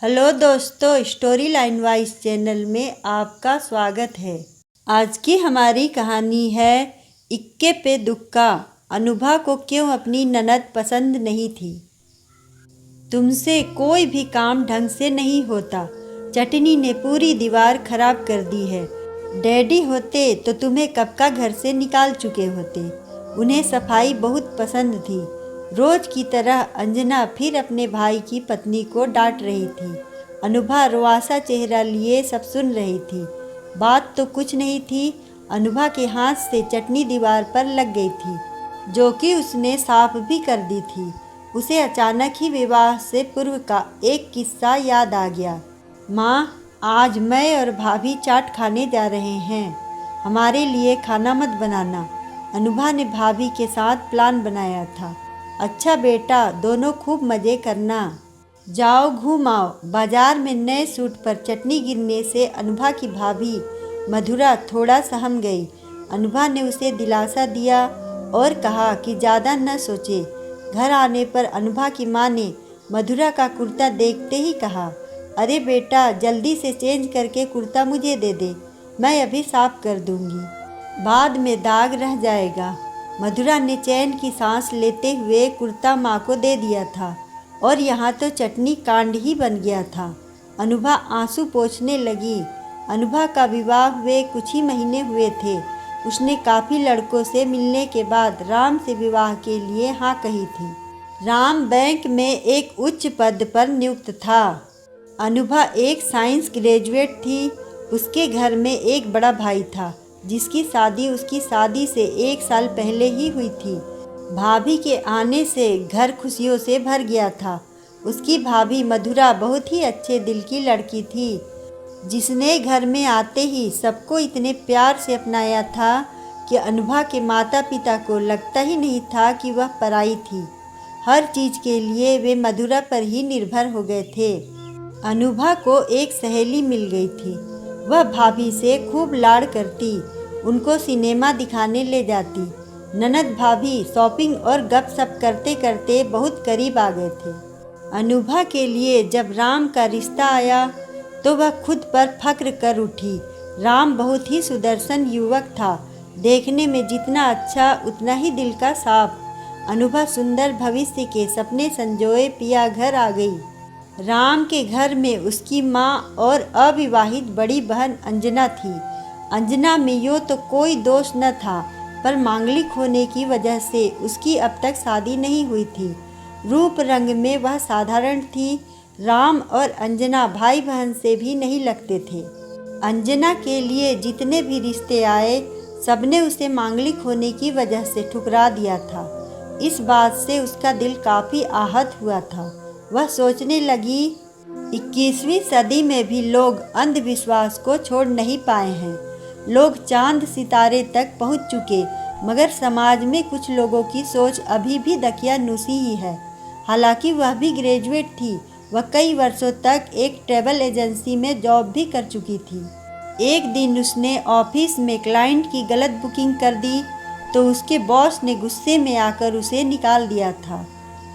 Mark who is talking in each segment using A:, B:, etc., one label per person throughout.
A: Hello दोस्तों, story line wise channel में आपका स्वागत है। आज की हमारी कहानी है इक्के पे दुक्का। अनुभा को क्यों अपनी ननद पसंद नहीं थी। तुमसे कोई भी काम ढंग से नहीं होता। चटनी ने पूरी दीवार खराब कर दी है। डैडी होते तो तुम्हें कब का घर से निकाल चुके होते। उन्हें सफाई बहुत पसंद थी। रोज की तरह अंजना फिर अपने भाई की पत्नी को डांट रही थी। अनुभा रुआसा चेहरा लिए सब सुन रही थी। बात तो कुछ नहीं थी, अनुभा के हाथ से चटनी दीवार पर लग गई थी, जो कि उसने साफ भी कर दी थी। उसे अचानक ही विवाह से पूर्व का एक किस्सा याद आ गया। माँ, आज मैं और भाभी चाट खाने जा रहे हैं, हमारे लिए खाना मत बनाना। अनुभा ने भाभी के साथ प्लान बनाया था। अच्छा बेटा, दोनों खूब मज़े करना। जाओ घूम आओ। बाजार में नए सूट पर चटनी गिरने से अनुभा की भाभी मधुरा थोड़ा सहम गई। अनुभा ने उसे दिलासा दिया और कहा कि ज़्यादा न सोचे। घर आने पर अनुभा की माँ ने मधुरा का कुर्ता देखते ही कहा, अरे बेटा, जल्दी से चेंज करके कुर्ता मुझे दे दे, मैं अभी साफ कर दूंगी, बाद में दाग रह जाएगा। मधुरा ने चैन की सांस लेते हुए कुर्ता माँ को दे दिया था और यहाँ तो चटनी कांड ही बन गया था। अनुभा आंसू पोंछने लगी। अनुभा का विवाह हुए कुछ ही महीने हुए थे। उसने काफ़ी लड़कों से मिलने के बाद राम से विवाह के लिए हाँ कही थी। राम बैंक में एक उच्च पद पर नियुक्त था। अनुभा एक साइंस ग्रेजुएट थी। उसके घर में एक बड़ा भाई था, जिसकी शादी उसकी शादी से 1 साल पहले ही हुई थी। भाभी के आने से घर खुशियों से भर गया था। उसकी भाभी मधुरा बहुत ही अच्छे दिल की लड़की थी, जिसने घर में आते ही सबको इतने प्यार से अपनाया था कि अनुभा के माता पिता को लगता ही नहीं था कि वह पराई थी। हर चीज़ के लिए वे मधुरा पर ही निर्भर हो गए थे। अनुभा को एक सहेली मिल गई थी। वह भाभी से खूब लाड़ करती, उनको सिनेमा दिखाने ले जाती। ननद भाभी शॉपिंग और गपशप करते करते बहुत करीब आ गए थे। अनुभा के लिए जब राम का रिश्ता आया तो वह खुद पर फक्र कर उठी। राम बहुत ही सुदर्शन युवक था, देखने में जितना अच्छा उतना ही दिल का साफ। अनुभा सुंदर भविष्य के सपने संजोए पिया घर आ गई। राम के घर में उसकी माँ और अविवाहित बड़ी बहन अंजना थी। अंजना में यूँ तो कोई दोष न था, पर मांगलिक होने की वजह से उसकी अब तक शादी नहीं हुई थी। रूप रंग में वह साधारण थी। राम और अंजना भाई बहन से भी नहीं लगते थे। अंजना के लिए जितने भी रिश्ते आए, सबने उसे मांगलिक होने की वजह से ठुकरा दिया था। इस बात से उसका दिल काफ़ी आहत हुआ था। वह सोचने लगी, 21वीं सदी में भी लोग अंधविश्वास को छोड़ नहीं पाए हैं। लोग चांद सितारे तक पहुंच चुके, मगर समाज में कुछ लोगों की सोच अभी भी दकियानूसी ही है। हालांकि वह भी ग्रेजुएट थी। वह कई वर्षों तक एक ट्रैवल एजेंसी में जॉब भी कर चुकी थी। एक दिन उसने ऑफिस में क्लाइंट की गलत बुकिंग कर दी तो उसके बॉस ने गुस्से में आकर उसे निकाल दिया था।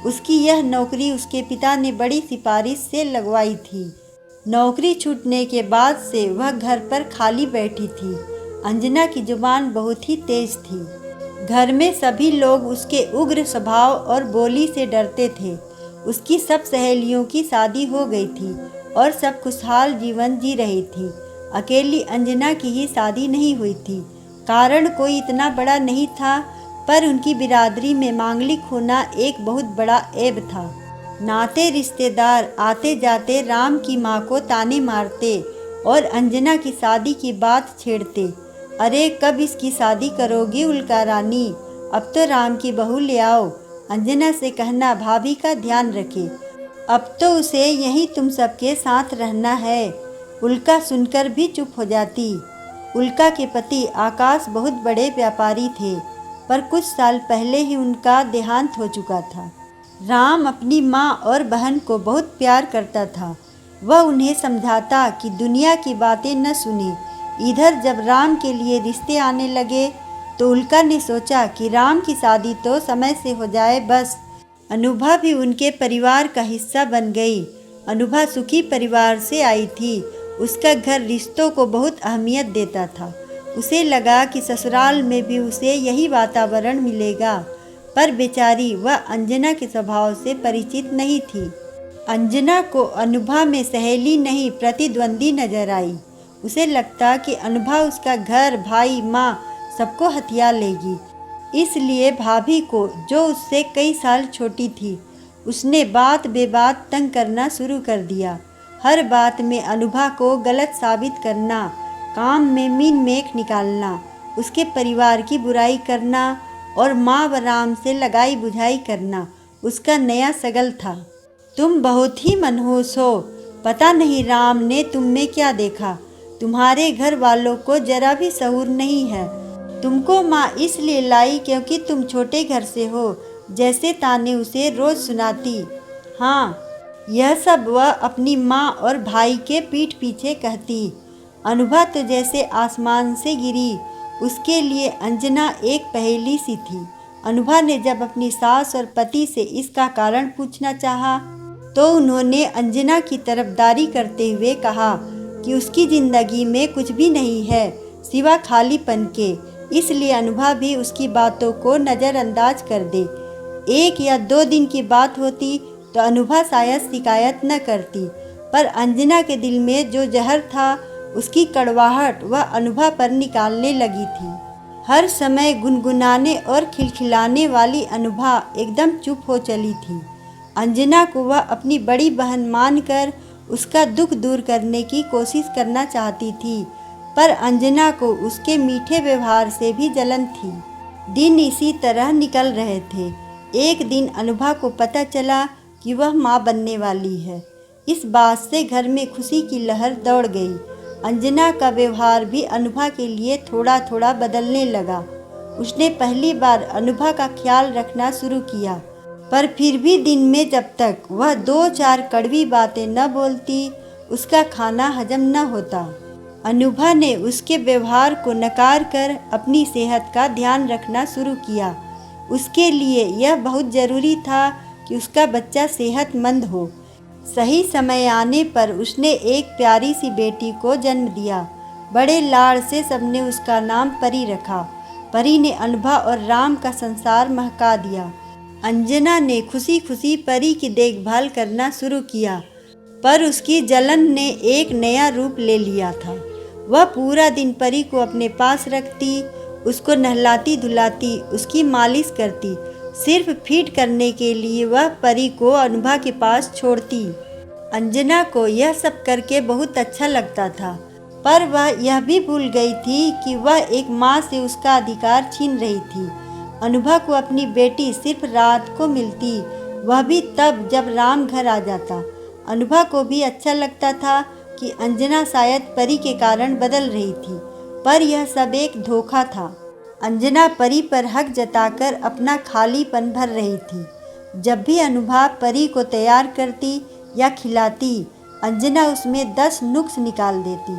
A: उसकी यह नौकरी उसके पिता ने बड़ी सिफारिश से लगवाई थी। नौकरी छूटने के बाद से वह घर पर खाली बैठी थी। अंजना की जुबान बहुत ही तेज थी। घर में सभी लोग उसके उग्र स्वभाव और बोली से डरते थे। उसकी सब सहेलियों की शादी हो गई थी और सब खुशहाल जीवन जी रही थी। अकेली अंजना की ही शादी नहीं हुई थी। कारण कोई इतना बड़ा नहीं था, पर उनकी बिरादरी में मांगलिक होना एक बहुत बड़ा ऐब था। नाते रिश्तेदार आते जाते राम की माँ को ताने मारते और अंजना की शादी की बात छेड़ते। अरे कब इसकी शादी करोगी उल्का रानी, अब तो राम की बहू ले आओ। अंजना से कहना भाभी का ध्यान रखे, अब तो उसे यहीं तुम सबके साथ रहना है। उल्का सुनकर भी चुप हो जाती। उल्का के पति आकाश बहुत बड़े व्यापारी थे, पर कुछ साल पहले ही उनका देहांत हो चुका था। राम अपनी माँ और बहन को बहुत प्यार करता था। वह उन्हें समझाता कि दुनिया की बातें न सुने। इधर जब राम के लिए रिश्ते आने लगे तो उल्का ने सोचा कि राम की शादी तो समय से हो जाए बस। अनुभा भी उनके परिवार का हिस्सा बन गई। अनुभा सुखी परिवार से आई थी। उसका घर रिश्तों को बहुत अहमियत देता था। उसे लगा कि ससुराल में भी उसे यही वातावरण मिलेगा, पर बेचारी वह अंजना के स्वभाव से परिचित नहीं थी। अंजना को अनुभा में सहेली नहीं प्रतिद्वंदी नजर आई। उसे लगता कि अनुभा उसका घर, भाई, माँ सबको हथिया लेगी। इसलिए भाभी को, जो उससे कई साल छोटी थी, उसने बात बेबात तंग करना शुरू कर दिया। हर बात में अनुभा को गलत साबित करना, काम में मीन मेख निकालना, उसके परिवार की बुराई करना और माँ व राम से लगाई बुझाई करना उसका नया शगल था। तुम बहुत ही मनहूस हो। पता नहीं राम ने तुम में क्या देखा। तुम्हारे घर वालों को जरा भी शऊर नहीं है। तुमको माँ इसलिए लाई क्योंकि तुम छोटे घर से हो, जैसे ताने उसे रोज सुनाती। हाँ, यह सब वह अपनी माँ और भाई के पीठ पीछे कहती। अनुभा तो जैसे आसमान से गिरी। उसके लिए अंजना एक पहेली सी थी। अनुभा ने जब अपनी सास और पति से इसका कारण पूछना चाहा, तो उन्होंने अंजना की तरफदारी करते हुए कहा कि उसकी जिंदगी में कुछ भी नहीं है सिवा खालीपन के। इसलिए अनुभा भी उसकी बातों को नज़रअंदाज कर दे। 1 या 2 दिन की बात होती तो अनुभा शायद शिकायत न करती, पर अंजना के दिल में जो जहर था उसकी कड़वाहट वह अनुभा पर निकालने लगी थी। हर समय गुनगुनाने और खिलखिलाने वाली अनुभा एकदम चुप हो चली थी। अंजना को वह अपनी बड़ी बहन मानकर उसका दुख दूर करने की कोशिश करना चाहती थी, पर अंजना को उसके मीठे व्यवहार से भी जलन थी। दिन इसी तरह निकल रहे थे। एक दिन अनुभा को पता चला कि वह माँ बनने वाली है। इस बात से घर में खुशी की लहर दौड़ गई। अंजना का व्यवहार भी अनुभा के लिए थोड़ा थोड़ा बदलने लगा। उसने पहली बार अनुभा का ख्याल रखना शुरू किया, पर फिर भी दिन में जब तक वह 2-4 कड़वी बातें न बोलती, उसका खाना हजम न होता। अनुभा ने उसके व्यवहार को नकार कर अपनी सेहत का ध्यान रखना शुरू किया। उसके लिए यह बहुत ज़रूरी था कि उसका बच्चा सेहतमंद हो। सही समय आने पर उसने एक प्यारी सी बेटी को जन्म दिया। बड़े लाड़ से सबने उसका नाम परी रखा। परी ने अनुभा और राम का संसार महका दिया। अंजना ने खुशी खुशी परी की देखभाल करना शुरू किया, पर उसकी जलन ने एक नया रूप ले लिया था। वह पूरा दिन परी को अपने पास रखती, उसको नहलाती धुलाती, उसकी मालिश करती। सिर्फ फीड करने के लिए वह परी को अनुभा के पास छोड़ती। अंजना को यह सब करके बहुत अच्छा लगता था, पर वह यह भी भूल गई थी कि वह एक माँ से उसका अधिकार छीन रही थी। अनुभा को अपनी बेटी सिर्फ रात को मिलती, वह भी तब जब राम घर आ जाता। अनुभा को भी अच्छा लगता था कि अंजना शायद परी के कारण बदल रही थी, पर यह सब एक धोखा था। अंजना परी पर हक जताकर अपना खालीपन भर रही थी। जब भी अनुभा परी को तैयार करती या खिलाती, अंजना उसमें 10 नुक्स निकाल देती।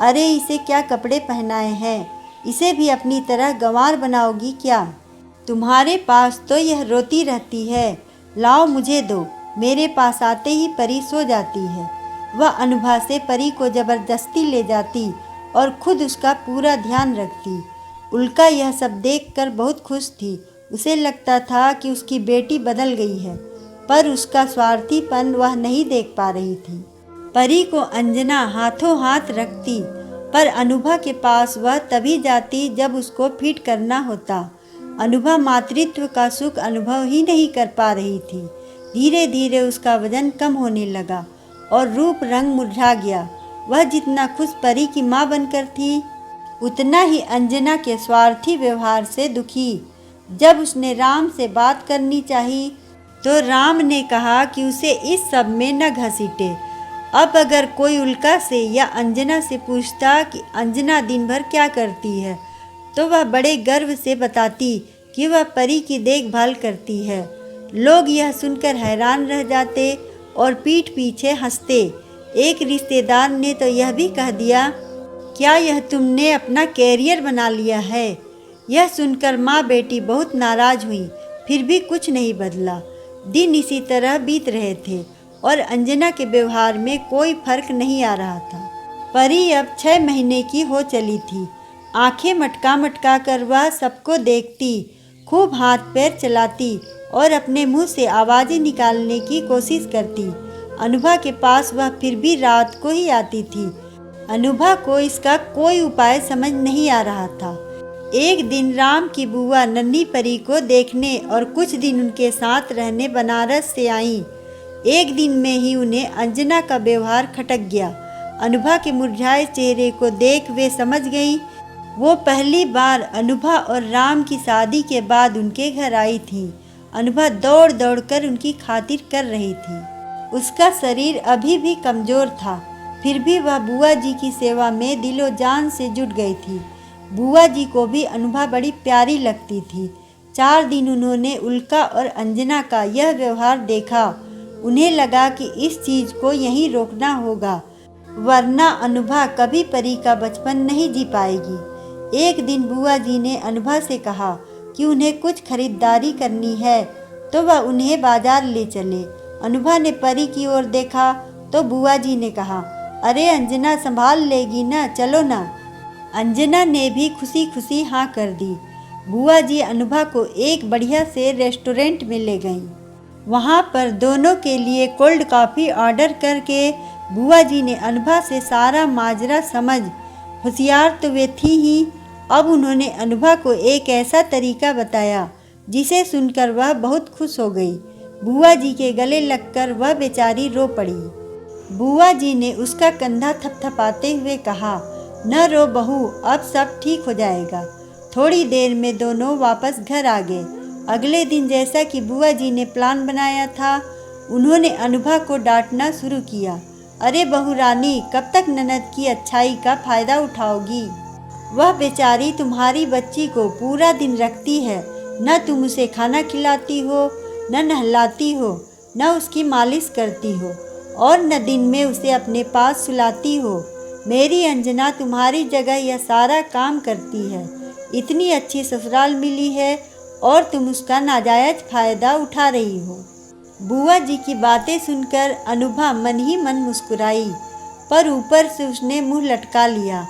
A: अरे इसे क्या कपड़े पहनाए हैं, इसे भी अपनी तरह गंवार बनाओगी क्या? तुम्हारे पास तो यह रोती रहती है, लाओ मुझे दो। मेरे पास आते ही परी सो जाती है। वह अनुभा से परी को जबरदस्ती ले जाती और खुद उसका पूरा ध्यान रखती। उल्का यह सब देखकर बहुत खुश थी। उसे लगता था कि उसकी बेटी बदल गई है, पर उसका स्वार्थीपन वह नहीं देख पा रही थी। परी को अंजना हाथों हाथ रखती, पर अनुभा के पास वह तभी जाती जब उसको फिट करना होता। अनुभा मातृत्व का सुख अनुभव ही नहीं कर पा रही थी। धीरे धीरे उसका वजन कम होने लगा और रूप रंग मुरझा गया। वह जितना खुश परी की माँ बनकर थी, उतना ही अंजना के स्वार्थी व्यवहार से दुखी। जब उसने राम से बात करनी चाहिए, तो राम ने कहा कि उसे इस सब में न घसीटे। अब अगर कोई उल्का से या अंजना से पूछता कि अंजना दिन भर क्या करती है, तो वह बड़े गर्व से बताती कि वह परी की देखभाल करती है। लोग यह सुनकर हैरान रह जाते और पीठ पीछे हंसते। एक रिश्तेदार ने तो यह भी कह दिया, क्या यह तुमने अपना कैरियर बना लिया है? यह सुनकर माँ बेटी बहुत नाराज हुई, फिर भी कुछ नहीं बदला। दिन इसी तरह बीत रहे थे। और अंजना के व्यवहार में कोई फर्क नहीं आ रहा था। परी अब 6 महीने की हो चली थी। आंखें मटका मटका कर वह सबको देखती, खूब हाथ पैर चलाती और अपने मुंह से आवाज़ें निकालने की कोशिश करती। अनुभा के पास वह फिर भी रात को ही आती थी। अनुभा को इसका कोई उपाय समझ नहीं आ रहा था। एक दिन राम की बुआ नन्ही परी को देखने और कुछ दिन उनके साथ रहने बनारस से आईं। एक दिन में ही उन्हें अंजना का व्यवहार खटक गया। अनुभा के मुरझाए चेहरे को देख वे समझ गईं। वो पहली बार अनुभा और राम की शादी के बाद उनके घर आई थी। अनुभा दौड़ दौड़ कर उनकी खातिर कर रही थी। उसका शरीर अभी भी कमज़ोर था, फिर भी वह बुआ जी की सेवा में दिलो जान से जुट गई थी। बुआ जी को भी अनुभा बड़ी प्यारी लगती थी। 4 दिन उन्होंने उल्का और अंजना का यह व्यवहार देखा। उन्हें लगा कि इस चीज़ को यहीं रोकना होगा, वरना अनुभा कभी परी का बचपन नहीं जी पाएगी। एक दिन बुआ जी ने अनुभा से कहा कि उन्हें कुछ खरीदारी करनी है तो वह उन्हें बाजार ले चले। अनुभा ने परी की ओर देखा तो बुआ जी ने कहा, अरे अंजना संभाल लेगी ना, चलो ना। अंजना ने भी खुशी खुशी हाँ कर दी। बुआ जी अनुभा को एक बढ़िया से रेस्टोरेंट में ले गईं। वहाँ पर दोनों के लिए कोल्ड कॉफ़ी ऑर्डर करके बुआ जी ने अनुभा से सारा माजरा समझ, होशियार तो वे थी ही, अब उन्होंने अनुभा को एक ऐसा तरीका बताया जिसे सुनकर वह बहुत खुश हो गई। बुआ जी के गले लगकर वह बेचारी रो पड़ी। बुआ जी ने उसका कंधा थपथपाते हुए कहा, न रो बहू, अब सब ठीक हो जाएगा। थोड़ी देर में दोनों वापस घर आ गए। अगले दिन जैसा कि बुआ जी ने प्लान बनाया था, उन्होंने अनुभा को डांटना शुरू किया। अरे बहू रानी, कब तक ननद की अच्छाई का फ़ायदा उठाओगी? वह बेचारी तुम्हारी बच्ची को पूरा दिन रखती है, न तुम उसे खाना खिलाती हो, न नहलाती हो, न उसकी मालिश करती हो और न दिन में उसे अपने पास सुलाती हो। मेरी अंजना तुम्हारी जगह यह सारा काम करती है। इतनी अच्छी ससुराल मिली है और तुम उसका नाजायज फ़ायदा उठा रही हो। बुआ जी की बातें सुनकर अनुभा मन ही मन मुस्कुराई, पर ऊपर से उसने मुंह लटका लिया।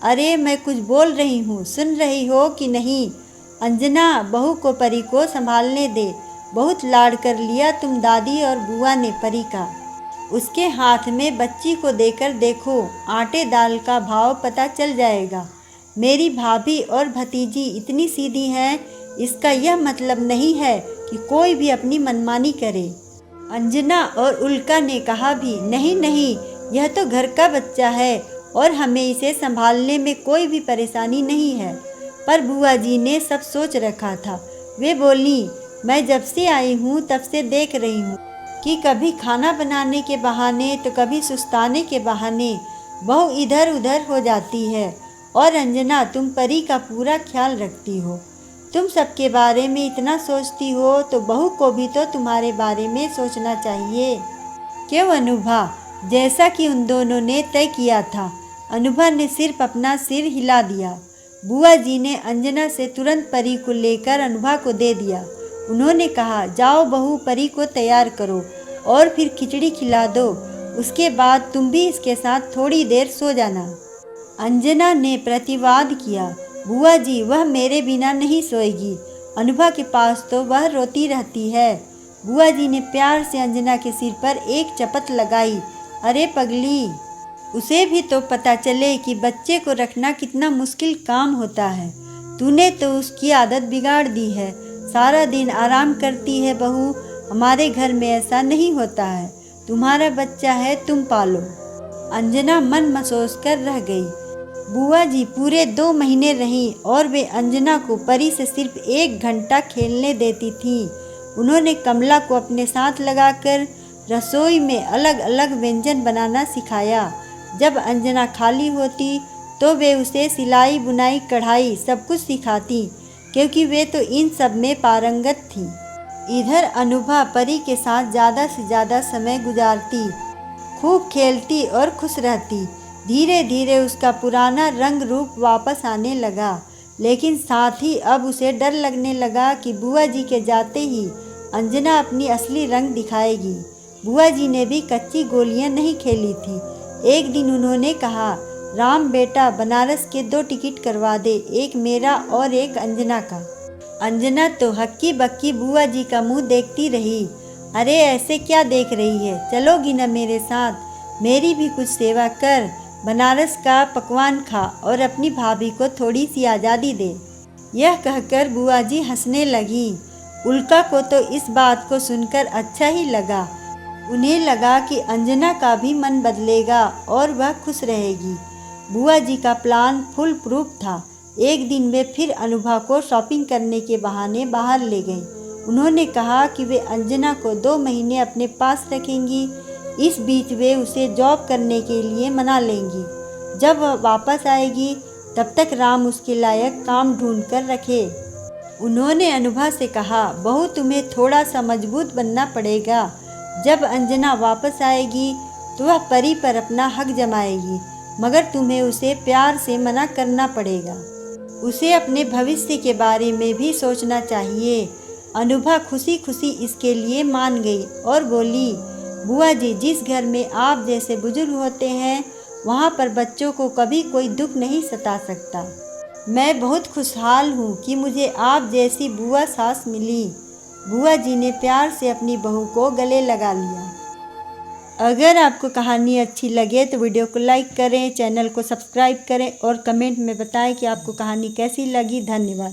A: अरे मैं कुछ बोल रही हूँ, सुन रही हो कि नहीं? अंजना, बहू को परी को संभालने दे। बहुत लाड कर लिया तुम दादी और बुआ ने परी का। उसके हाथ में बच्ची को देकर देखो, आटे दाल का भाव पता चल जाएगा। मेरी भाभी और भतीजी इतनी सीधी हैं, इसका यह मतलब नहीं है कि कोई भी अपनी मनमानी करे। अंजना और उल्का ने कहा भी, नहीं नहीं, यह तो घर का बच्चा है और हमें इसे संभालने में कोई भी परेशानी नहीं है। पर बुआ जी ने सब सोच रखा था। वे बोली, मैं जब से आई हूँ तब से देख रही हूँ कि कभी खाना बनाने के बहाने तो कभी सुस्ताने के बहाने बहू इधर उधर हो जाती है। और अंजना, तुम परी का पूरा ख्याल रखती हो। तुम सबके बारे में इतना सोचती हो तो बहू को भी तो तुम्हारे बारे में सोचना चाहिए। क्यों अनुभा? जैसा कि उन दोनों ने तय किया था। अनुभा ने सिर्फ अपना सिर हिला दिया। बुआ जी ने अंजना से तुरंत परी को लेकर अनुभा को दे दिया। उन्होंने कहा, जाओ बहू, परी को तैयार करो और फिर खिचड़ी खिला दो। उसके बाद तुम भी इसके साथ थोड़ी देर सो जाना। अंजना ने प्रतिवाद किया, बुआ जी, वह मेरे बिना नहीं सोएगी। अनुभा के पास तो वह रोती रहती है। बुआ जी ने प्यार से अंजना के सिर पर एक चपत लगाई। अरे पगली, उसे भी तो पता चले कि बच्चे को रखना कितना मुश्किल काम होता है। तूने तो उसकी आदत बिगाड़ दी है। सारा दिन आराम करती है बहू। हमारे घर में ऐसा नहीं होता है। तुम्हारा बच्चा है, तुम पालो। अंजना मन मसोस कर रह गई। बुआ जी पूरे 2 महीने रहीं और वे अंजना को परी से सिर्फ 1 घंटा खेलने देती थीं। उन्होंने कमला को अपने साथ लगाकर रसोई में अलग अलग व्यंजन बनाना सिखाया। जब अंजना खाली होती तो वे उसे सिलाई बुनाई कढ़ाई सब कुछ सिखाती, क्योंकि वे तो इन सब में पारंगत थी। इधर अनुभा परी के साथ ज़्यादा से ज़्यादा समय गुजारती, खूब खेलती और खुश रहती। धीरे धीरे उसका पुराना रंग रूप वापस आने लगा, लेकिन साथ ही अब उसे डर लगने लगा कि बुआ जी के जाते ही अंजना अपनी असली रंग दिखाएगी। बुआ जी ने भी कच्ची गोलियां नहीं खेली थी। एक दिन उन्होंने कहा, राम बेटा बनारस के 2 टिकट करवा दे, एक मेरा और एक अंजना का। अंजना तो हक्की बक्की बुआ जी का मुंह देखती रही। अरे ऐसे क्या देख रही है, चलोगी न मेरे साथ, मेरी भी कुछ सेवा कर, बनारस का पकवान खा और अपनी भाभी को थोड़ी सी आज़ादी दे। यह कहकर बुआ जी हंसने लगी। उल्का को तो इस बात को सुनकर अच्छा ही लगा। उन्हें लगा कि अंजना का भी मन बदलेगा और वह खुश रहेगी। बुआ जी का प्लान फुल प्रूफ था। एक दिन वे फिर अनुभा को शॉपिंग करने के बहाने बाहर ले गईं। उन्होंने कहा कि वे अंजना को 2 महीने अपने पास रखेंगी। इस बीच वे उसे जॉब करने के लिए मना लेंगी। जब वह वापस आएगी तब तक राम उसके लायक काम ढूंढ कर रखे। उन्होंने अनुभा से कहा, बहू तुम्हें थोड़ा सा मजबूत बनना पड़ेगा। जब अंजना वापस आएगी तो वह परी पर अपना हक जमाएगी, मगर तुम्हें उसे प्यार से मना करना पड़ेगा। उसे अपने भविष्य के बारे में भी सोचना चाहिए। अनुभा खुशी खुशी इसके लिए मान गई और बोली, बुआ जी, जिस घर में आप जैसे बुजुर्ग होते हैं वहाँ पर बच्चों को कभी कोई दुख नहीं सता सकता। मैं बहुत खुशहाल हूँ कि मुझे आप जैसी बुआ सास मिली। बुआ जी ने प्यार से अपनी बहू को गले लगा लिया। अगर आपको कहानी अच्छी लगे तो वीडियो को लाइक करें, चैनल को सब्सक्राइब करें और कमेंट में बताएं कि आपको कहानी कैसी लगी। धन्यवाद।